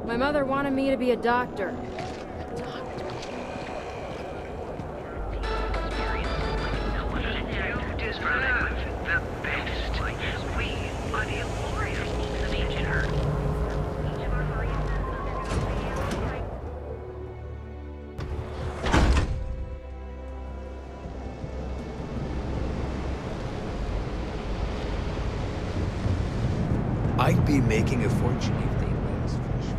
My mother wanted me to be a doctor. I'd be making a fortune if they raise fresh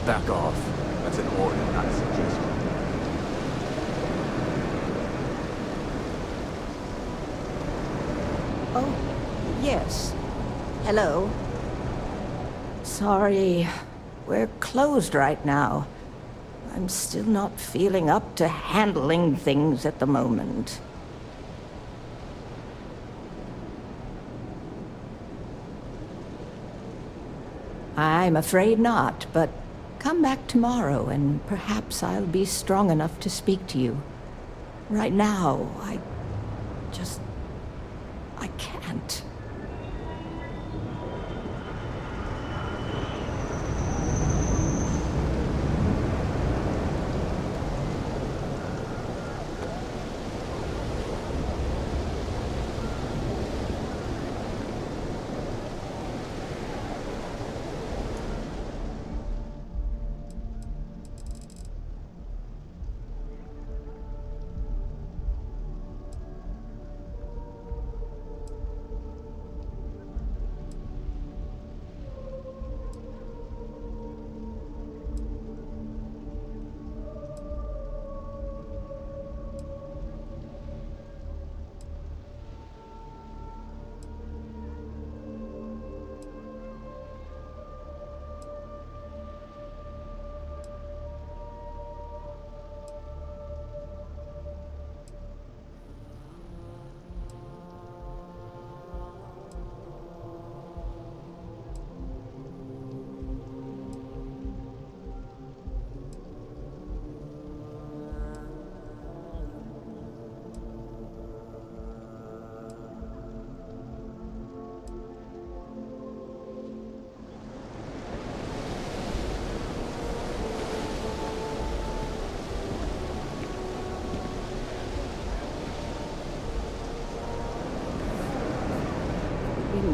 Back off. That's an order, not a suggestion. Oh, yes. Hello. Sorry, we're closed right now. I'm still not feeling up to handling things at the moment. I'm afraid not, but come back tomorrow and perhaps I'll be strong enough to speak to you. Right now, I can't.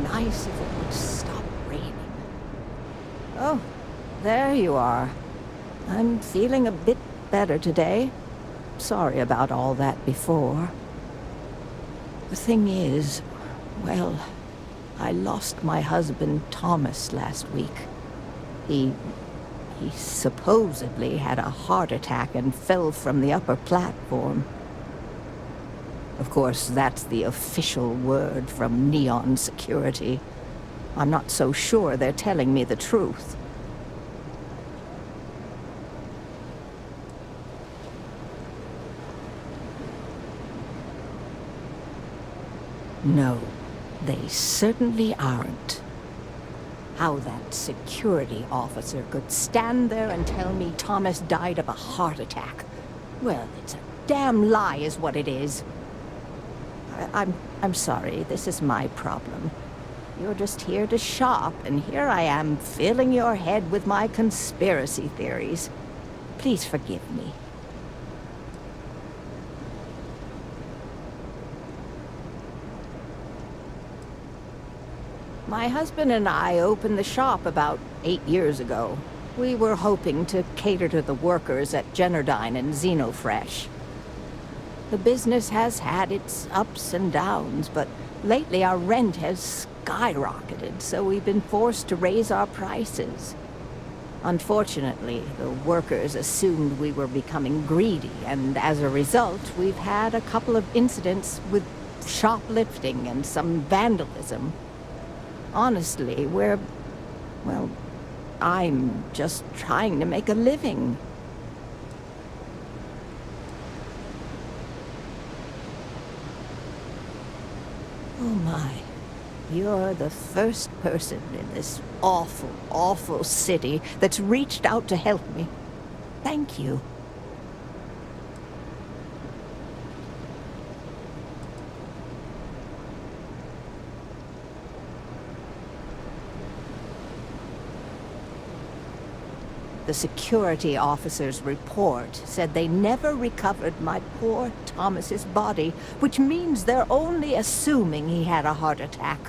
Nice if it would stop raining. Oh, there you are. I'm feeling a bit better today. Sorry about all that before. The thing is, well, I lost my husband Thomas last week. He supposedly had a heart attack and fell from the upper platform. Of course, that's the official word from Neon Security. I'm not so sure they're telling me the truth. No, they certainly aren't. How that security officer could stand there and tell me Thomas died of a heart attack. Well, it's a damn lie is what it is. I'm sorry, this is my problem. You're just here to shop, and here I am filling your head with my conspiracy theories. Please forgive me. My husband and I opened the shop about 8 years ago. We were hoping to cater to the workers at Generdyne and Xenofresh. The business has had its ups and downs, but lately our rent has skyrocketed, so we've been forced to raise our prices. Unfortunately, the workers assumed we were becoming greedy, and as a result, we've had a couple of incidents with shoplifting and some vandalism. Honestly, well, I'm just trying to make a living. Oh my. You're the first person in this awful, awful city that's reached out to help me. Thank you. The security officer's report said they never recovered my poor Thomas's body, which means they're only assuming he had a heart attack.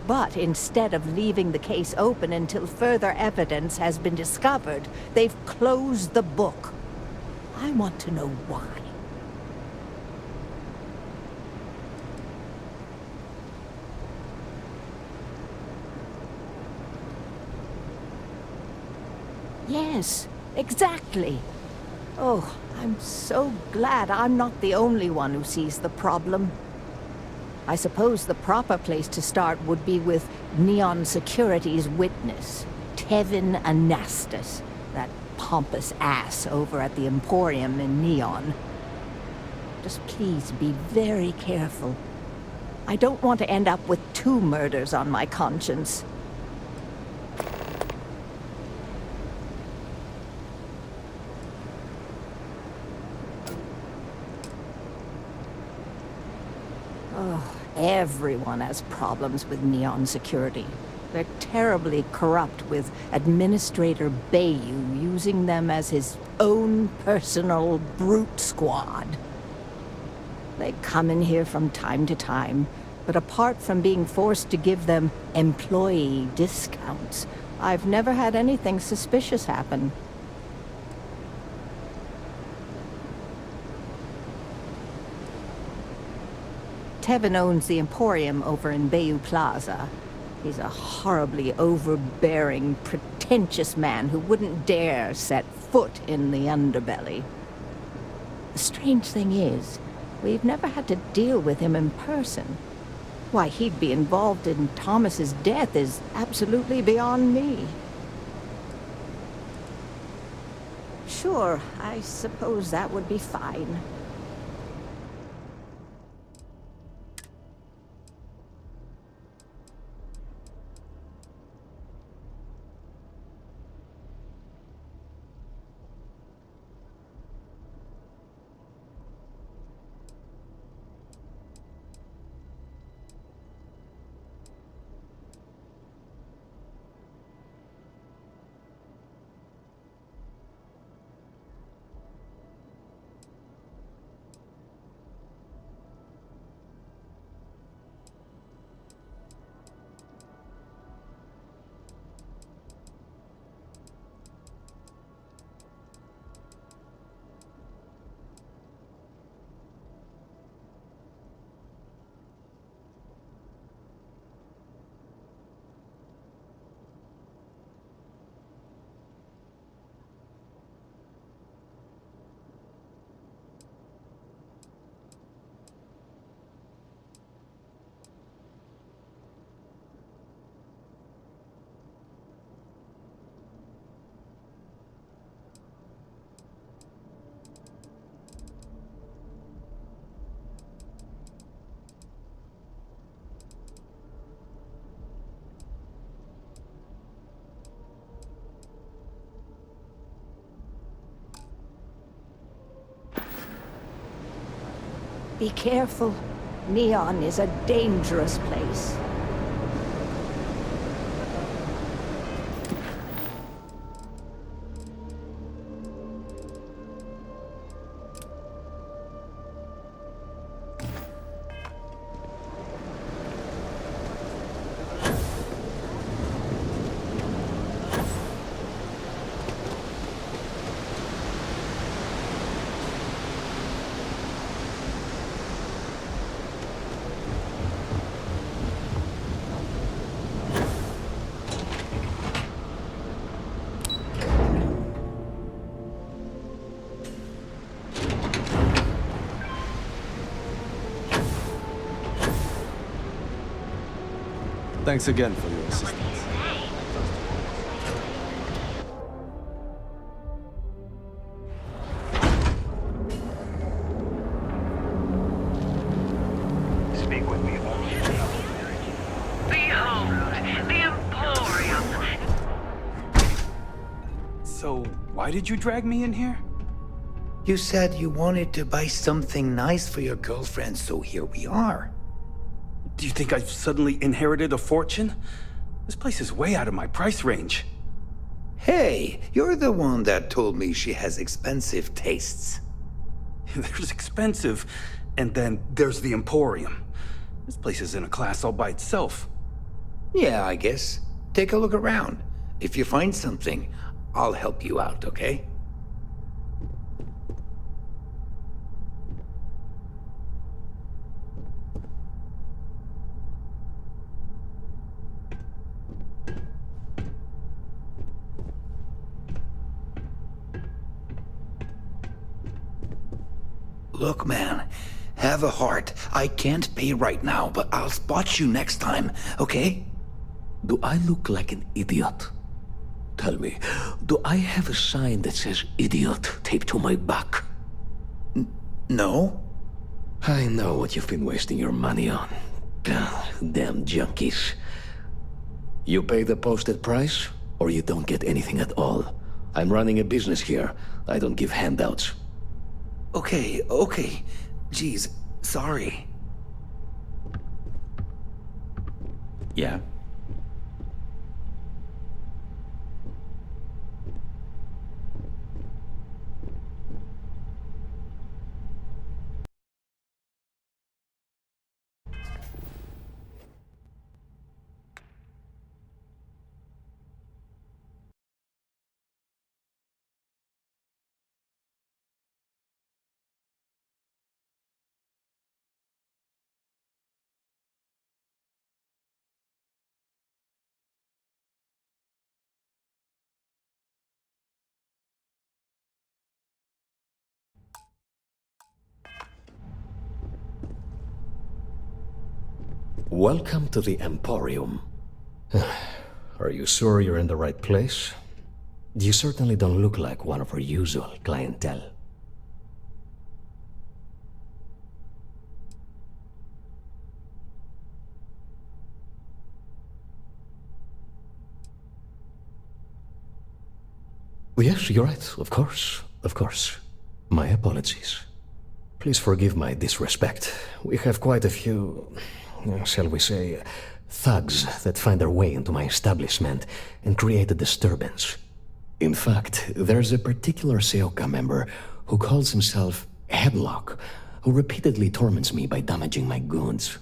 But instead of leaving the case open until further evidence has been discovered, they've closed the book. I want to know why. Yes, exactly. Oh, I'm so glad I'm not the only one who sees the problem. I suppose the proper place to start would be with Neon Security's witness, Tevin Anastas, that pompous ass over at the Emporium in Neon. Just please be very careful. I don't want to end up with 2 murders on my conscience. Everyone has problems with Neon Security. They're terribly corrupt, with Administrator Bayou using them as his own personal brute squad. They come in here from time to time, but apart from being forced to give them employee discounts, I've never had anything suspicious happen. Tevin owns the Emporium over in Bayou Plaza. He's a horribly overbearing, pretentious man who wouldn't dare set foot in the underbelly. The strange thing is, we've never had to deal with him in person. Why he'd be involved in Thomas's death is absolutely beyond me. Sure, I suppose that would be fine. Be careful. Neon is a dangerous place. Thanks again for your assistance. Speak with me. Why did you drag me in here? You said you wanted to buy something nice for your girlfriend, so here we are. Do you think I've suddenly inherited a fortune? This place is way out of my price range. Hey, you're the one that told me she has expensive tastes. There's expensive, and then there's the Emporium. This place is in a class all by itself. Yeah, I guess. Take a look around. If you find something, I'll help you out, okay? Look, man, have a heart. I can't pay right now, but I'll spot you next time, okay? Do I look like an idiot? Tell me, do I have a sign that says idiot taped to my back? No? I know what you've been wasting your money on. Damn junkies. You pay the posted price, or you don't get anything at all. I'm running a business here. I don't give handouts. Okay. Jeez, sorry. Yeah? Welcome to the Emporium. Are you sure you're in the right place? You certainly don't look like one of our usual clientele. Yes, you're right. Of course. Of course. My apologies. Please forgive my disrespect. We have quite a few, shall we say, thugs that find their way into my establishment and create a disturbance. In fact, there's a particular Seoka member who calls himself Headlock, who repeatedly torments me by damaging my goods.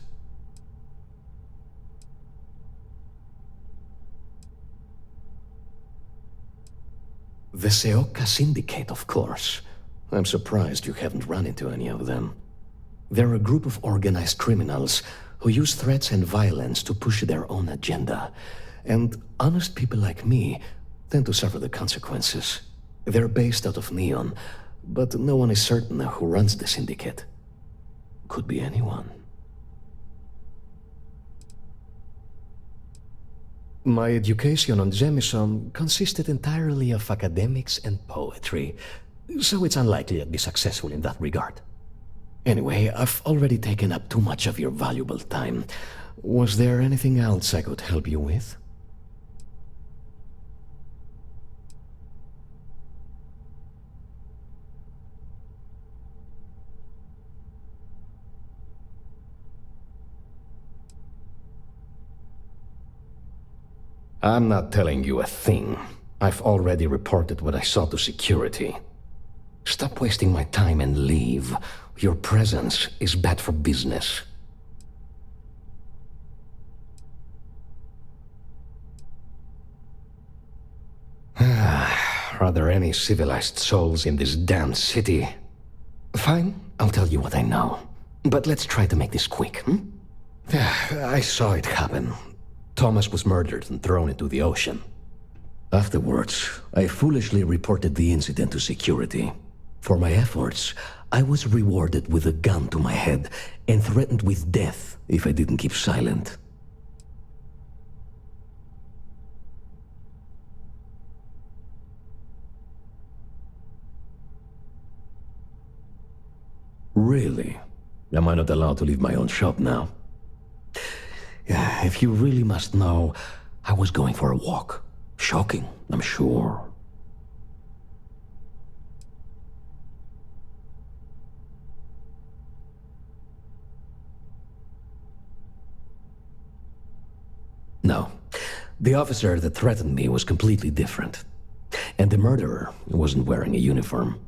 The Seoka Syndicate, of course. I'm surprised you haven't run into any of them. They're a group of organized criminals who use threats and violence to push their own agenda. And honest people like me tend to suffer the consequences. They're based out of Neon, but no one is certain who runs the syndicate. Could be anyone. My education on Jemison consisted entirely of academics and poetry, so it's unlikely I'd be successful in that regard. Anyway, I've already taken up too much of your valuable time. Was there anything else I could help you with? I'm not telling you a thing. I've already reported what I saw to security. Stop wasting my time and leave. Your presence is bad for business. Are there any civilized souls in this damn city? Fine, I'll tell you what I know. But let's try to make this quick, I saw it happen. Thomas was murdered and thrown into the ocean. Afterwards, I foolishly reported the incident to security. For my efforts, I was rewarded with a gun to my head and threatened with death if I didn't keep silent. Really? Am I not allowed to leave my own shop now? If you really must know, I was going for a walk. Shocking, I'm sure. No. The officer that threatened me was completely different. And the murderer wasn't wearing a uniform.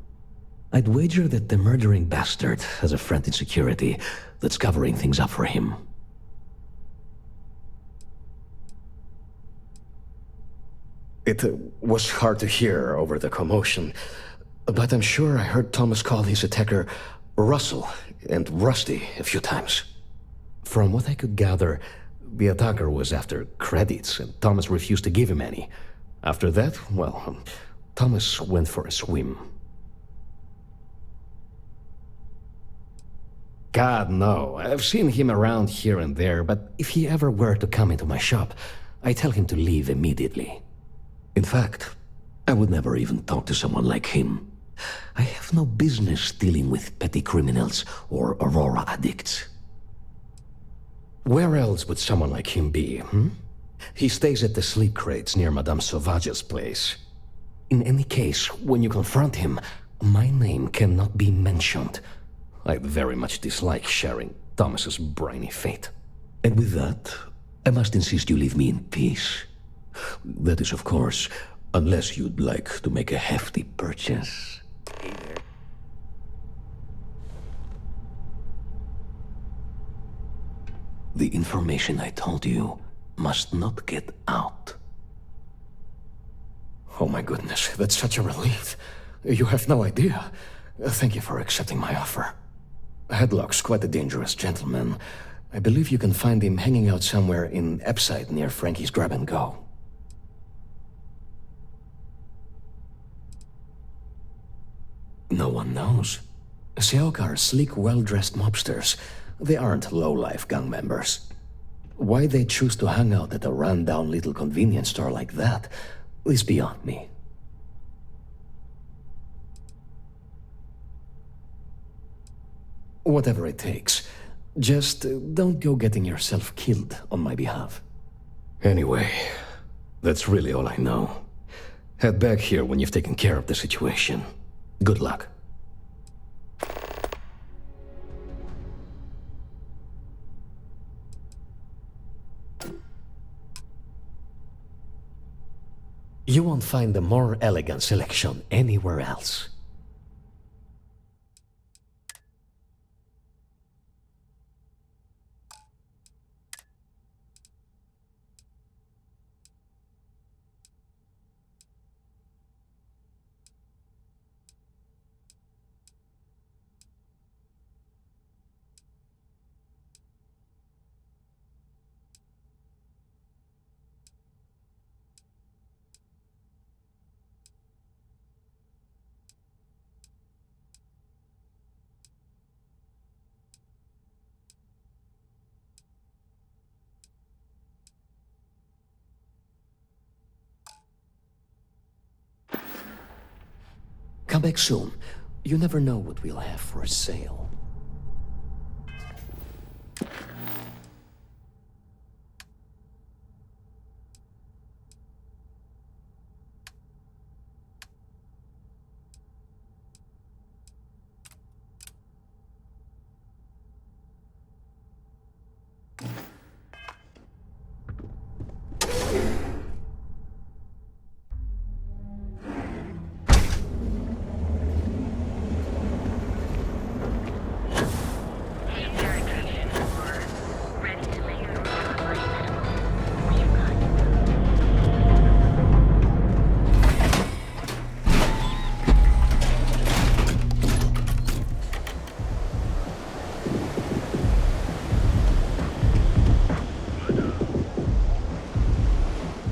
I'd wager that the murdering bastard has a friend in security that's covering things up for him. It was hard to hear over the commotion, but I'm sure I heard Thomas call his attacker Russell and Rusty a few times. From what I could gather, the attacker was after credits, and Thomas refused to give him any. After that, well, Thomas went for a swim. God, no. I've seen him around here and there, but if he ever were to come into my shop, I tell him to leave immediately. In fact, I would never even talk to someone like him. I have no business dealing with petty criminals or Aurora addicts. Where else would someone like him be, He stays at the sleep crates near Madame Sauvage's place. In any case, when you confront him, my name cannot be mentioned. I'd very much dislike sharing Thomas's briny fate. And with that, I must insist you leave me in peace. That is, of course, unless you'd like to make a hefty purchase. The information I told you must not get out. Oh my goodness, that's such a relief. You have no idea. Thank you for accepting my offer. Headlock's quite a dangerous gentleman. I believe you can find him hanging out somewhere in Epside near Frankie's Grab and Go. No one knows. Seok are sleek, well-dressed mobsters. They aren't low-life gang members. Why they choose to hang out at a run-down little convenience store like that is beyond me. Whatever it takes. Just don't go getting yourself killed on my behalf. Anyway, that's really all I know. Head back here when you've taken care of the situation. Good luck. You won't find a more elegant selection anywhere else. Come back soon. You never know what we'll have for sale.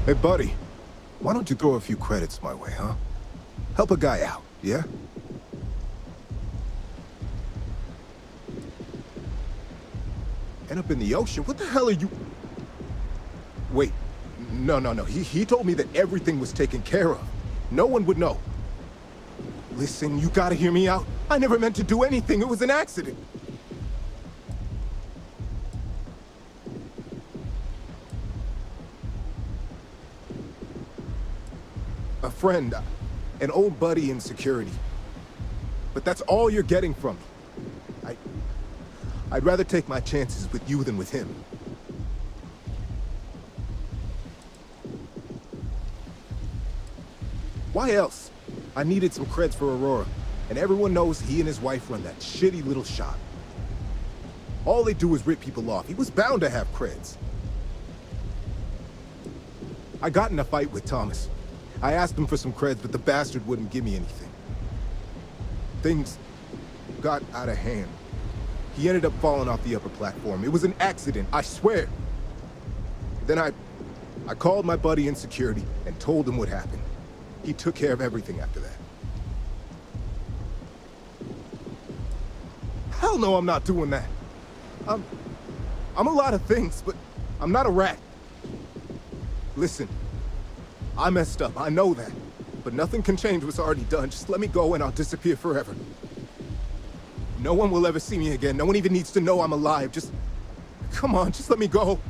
Hey, buddy. Why don't you throw a few credits my way, huh? Help a guy out, yeah? End up in the ocean? What the hell are you... Wait. No. He told me that everything was taken care of. No one would know. Listen, you gotta hear me out. I never meant to do anything. It was an accident. A friend, an old buddy in security. But that's all you're getting from me. I'd rather take my chances with you than with him. Why else? I needed some creds for Aurora, and everyone knows he and his wife run that shitty little shop. All they do is rip people off. He was bound to have creds. I got in a fight with Thomas. I asked him for some creds, but the bastard wouldn't give me anything. Things got out of hand. He ended up falling off the upper platform. It was an accident, I swear. Then I called my buddy in security and told him what happened. He took care of everything after that. Hell no, I'm not doing that. I'm a lot of things, but I'm not a rat. Listen, I messed up, I know that. But nothing can change what's already done. Just let me go and I'll disappear forever. No one will ever see me again. No one even needs to know I'm alive. Just... come on, just let me go.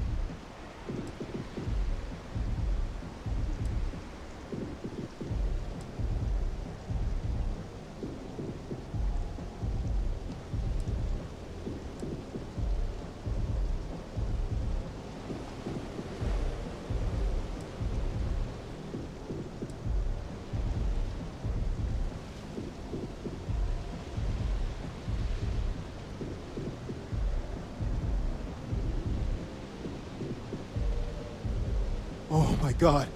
Oh my God.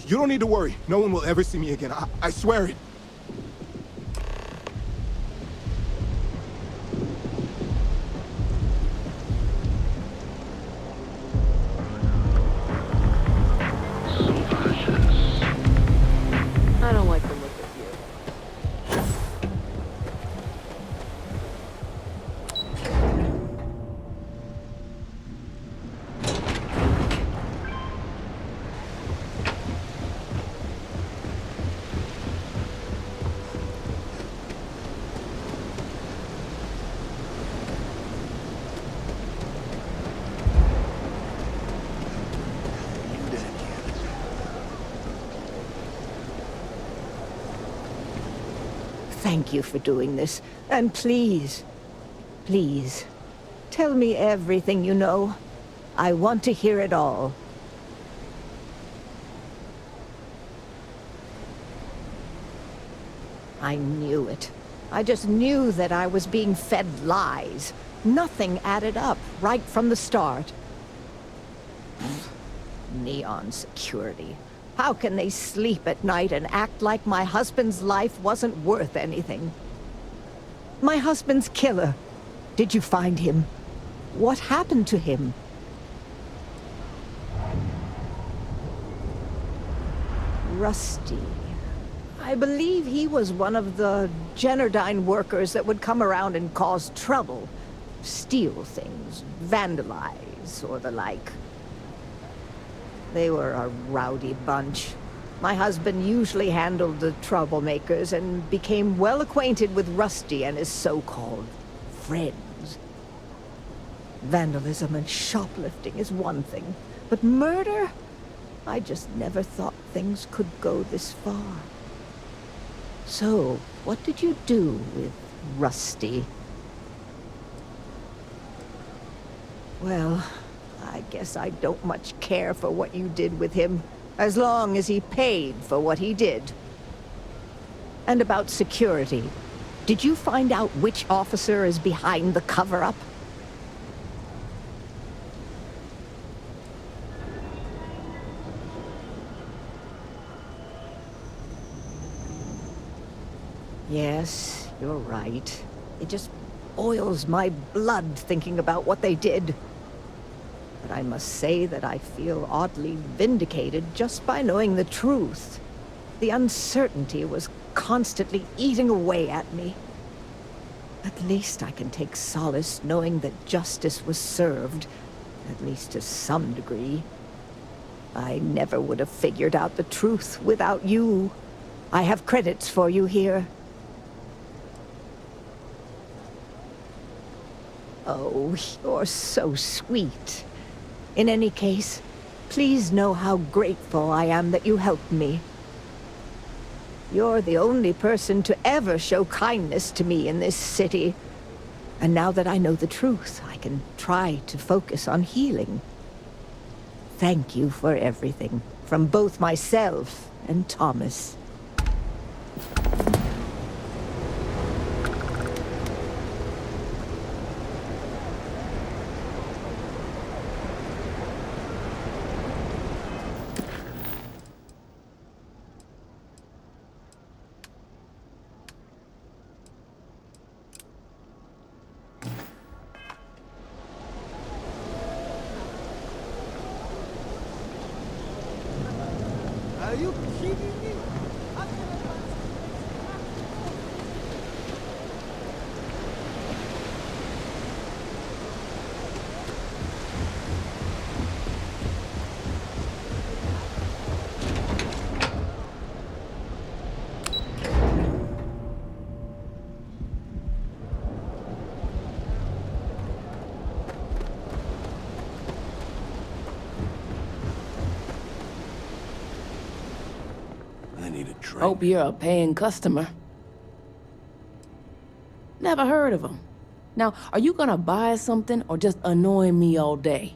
You don't need to worry. No one will ever see me again. I swear it. I don't like the look of you. Thank you for doing this. And please, please, tell me everything you know. I want to hear it all. I knew it. I just knew that I was being fed lies. Nothing added up right from the start. Neon security. How can they sleep at night and act like my husband's life wasn't worth anything? My husband's killer. Did you find him? What happened to him? Rusty. I believe he was one of the Generdyne workers that would come around and cause trouble. Steal things, vandalize, or the like. They were a rowdy bunch. My husband usually handled the troublemakers and became well acquainted with Rusty and his so-called friends. Vandalism and shoplifting is one thing, but murder? I just never thought things could go this far. So, what did you do with Rusty? Well, I guess I don't much care for what you did with him, as long as he paid for what he did. And about security, did you find out which officer is behind the cover-up? Yes, you're right. It just boils my blood thinking about what they did. But I must say that I feel oddly vindicated just by knowing the truth. The uncertainty was constantly eating away at me. At least I can take solace knowing that justice was served, at least to some degree. I never would have figured out the truth without you. I have credits for you here. Oh, you're so sweet. In any case, please know how grateful I am that you helped me. You're the only person to ever show kindness to me in this city. And now that I know the truth, I can try to focus on healing. Thank you for everything, from both myself and Thomas. I need a drink. Hope you're a paying customer. Never heard of him. Now, are you gonna buy something or just annoy me all day?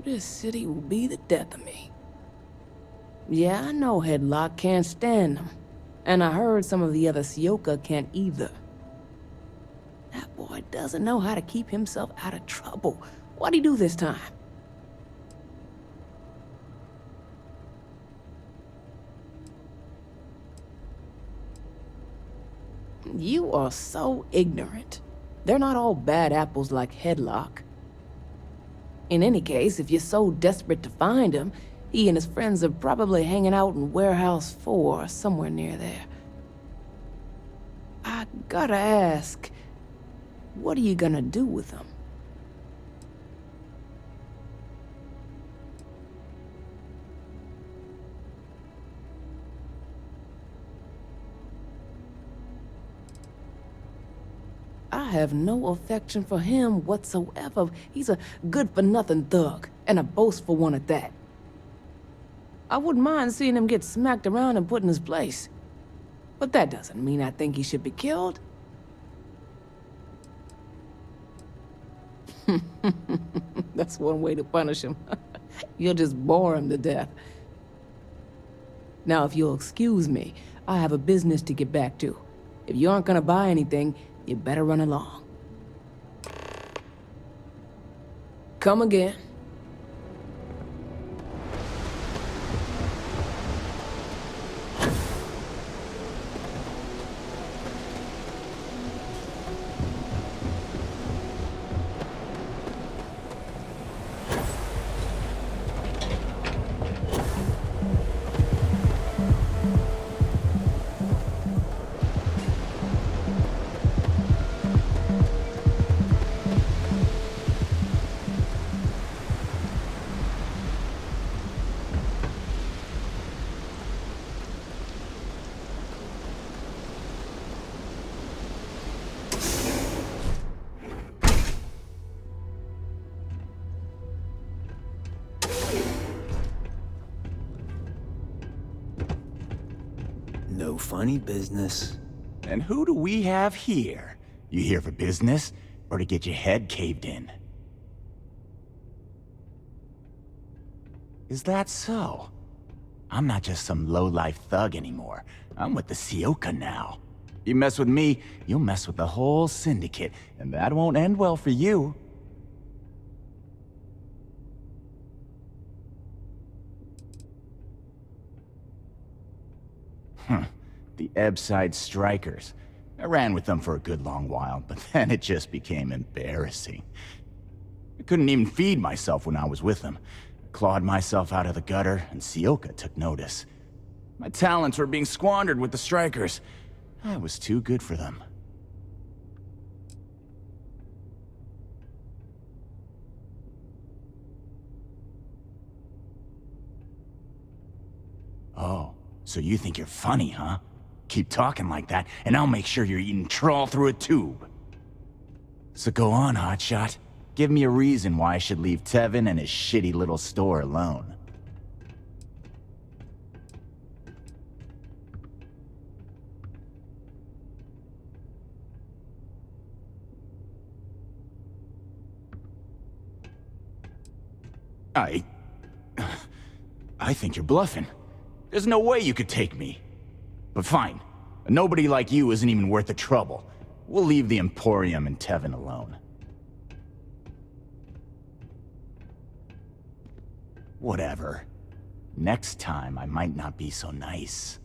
This city will be the death of me. Yeah, I know Headlock can't stand him. And I heard some of the other Sioka can't either. That boy doesn't know how to keep himself out of trouble. What'd he do this time? You are so ignorant. They're not all bad apples like Headlock. In any case, if you're so desperate to find him, he and his friends are probably hanging out in Warehouse 4 or somewhere near there. I gotta ask, what are you gonna do with him? I have no affection for him whatsoever. He's a good-for-nothing thug, and a boastful one at that. I wouldn't mind seeing him get smacked around and put in his place. But that doesn't mean I think he should be killed. That's one way to punish him. You'll just bore him to death. Now, if you'll excuse me, I have a business to get back to. If you aren't gonna buy anything, you better run along. Come again. No funny business. And who do we have here? You here for business, or to get your head caved in? Is that so? I'm not just some low-life thug anymore. I'm with the Sioka now. You mess with me, you'll mess with the whole syndicate, and that won't end well for you. The Ebbside Strikers. I ran with them for a good long while, but then it just became embarrassing. I couldn't even feed myself when I was with them. I clawed myself out of the gutter, and Sioka took notice. My talents were being squandered with the Strikers. I was too good for them. Oh, so you think you're funny, huh? Keep talking like that, and I'll make sure you're eating trawl through a tube. So go on, hotshot. Give me a reason why I should leave Tevin and his shitty little store alone. I think you're bluffing. There's no way you could take me. But fine. A nobody like you isn't even worth the trouble. We'll leave the Emporium and Tevin alone. Whatever. Next time, I might not be so nice.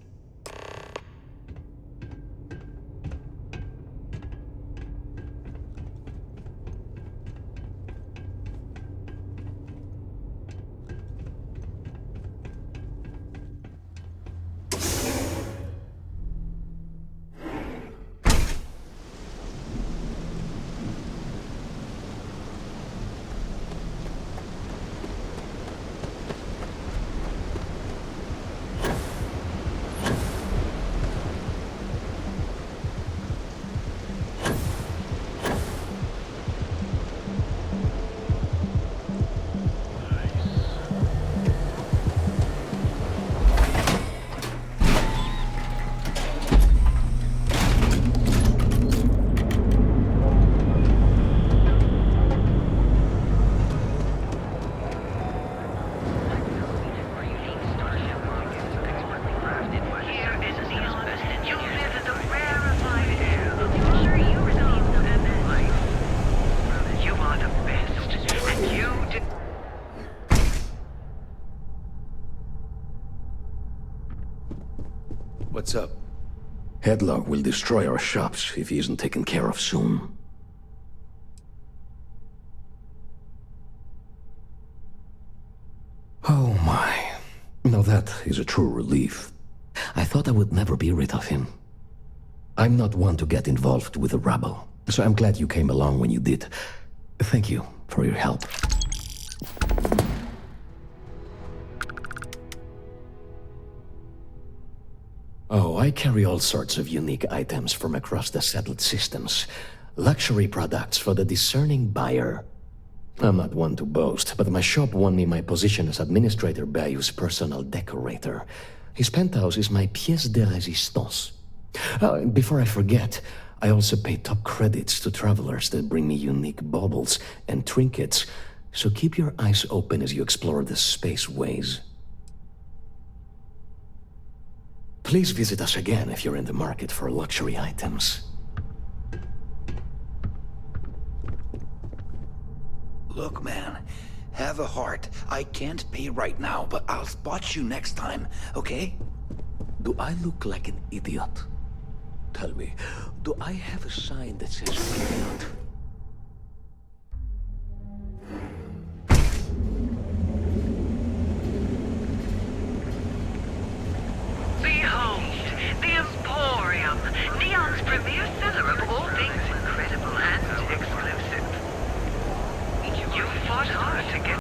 What's up? Headlock will destroy our shops if he isn't taken care of soon. Oh my. Now that is a true relief. I thought I would never be rid of him. I'm not one to get involved with the rabble, so I'm glad you came along when you did. Thank you for your help. Oh, I carry all sorts of unique items from across the settled systems. Luxury products for the discerning buyer. I'm not one to boast, but my shop won me my position as Administrator Bayou's personal decorator. His penthouse is my pièce de résistance. Before I forget, I also pay top credits to travelers that bring me unique baubles and trinkets, so keep your eyes open as you explore the spaceways. Please visit us again if you're in the market for luxury items. Look, man, have a heart. I can't pay right now, but I'll spot you next time, okay? Do I look like an idiot? Tell me, do I have a sign that says idiot?